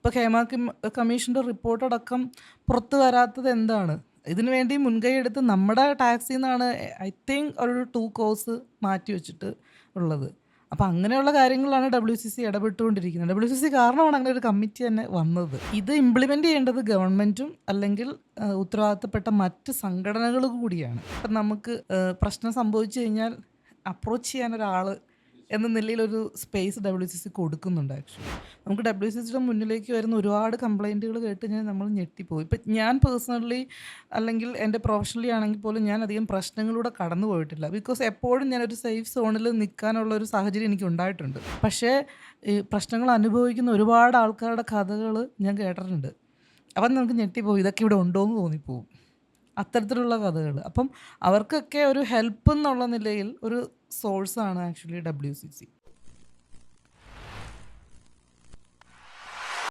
ഇപ്പോൾ ഹേമ കമ്മീഷൻ്റെ റിപ്പോർട്ട് അടക്കം പുറത്ത് വരാത്തത് എന്താണ്? ഇതിനു വേണ്ടി മുൻകൈ എടുത്ത് നമ്മുടെ ടാക്സിൽ നിന്നാണ് ഐ തിങ്ക് ഒരു 2 കോഴ്സ് മാറ്റി വെച്ചിട്ട് ഉള്ളത്. അപ്പോൾ അങ്ങനെയുള്ള കാര്യങ്ങളിലാണ് WCC ഇടപെട്ടുകൊണ്ടിരിക്കുന്നത്. WCC കാരണമാണ് അങ്ങനെ ഒരു കമ്മിറ്റി തന്നെ വന്നത്. ഇത് ഇംപ്ലിമെൻ്റ് ചെയ്യേണ്ടത് ഗവൺമെൻറ്റും അല്ലെങ്കിൽ ഉത്തരവാദിത്തപ്പെട്ട മറ്റ് സംഘടനകൾ കൂടിയാണ്. ഇപ്പം നമുക്ക് പ്രശ്നം സംഭവിച്ചു കഴിഞ്ഞാൽ അപ്രോച്ച് ചെയ്യാൻ ഒരാൾ എന്ന നിലയിലൊരു സ്പേസ് WCC കൊടുക്കുന്നുണ്ട് ആക്ച്വലി. നമുക്ക് WCCയുടെ മുന്നിലേക്ക് വരുന്ന ഒരുപാട് കംപ്ലയിൻറ്റുകൾ കേട്ട് കഴിഞ്ഞാൽ നമ്മൾ ഞെട്ടിപ്പോയി. ഇപ്പം ഞാൻ പേഴ്സണലി അല്ലെങ്കിൽ എൻ്റെ പ്രൊഫഷണലി ആണെങ്കിൽ പോലും ഞാൻ അധികം പ്രശ്നങ്ങളിലൂടെ കടന്നു പോയിട്ടില്ല. ബിക്കോസ് എപ്പോഴും ഞാനൊരു സേഫ് സോണിൽ നിൽക്കാനുള്ള ഒരു സാഹചര്യം എനിക്ക് ഉണ്ടായിട്ടുണ്ട്. പക്ഷേ ഈ പ്രശ്നങ്ങൾ അനുഭവിക്കുന്ന ഒരുപാട് ആൾക്കാരുടെ കഥകൾ ഞാൻ കേട്ടിട്ടുണ്ട്. അപ്പം നമുക്ക് ഞെട്ടിപ്പോയി, ഇതൊക്കെ ഇവിടെ ഉണ്ടോ എന്ന് തോന്നിപ്പോവും. അത്തരത്തിലുള്ള കഥകൾ. അപ്പം അവർക്കൊക്കെ ഒരു ഹെൽപ്പ് എന്നുള്ള നിലയിൽ ഒരു സോഴ്സാണ് ആക്ച്വലി WCC.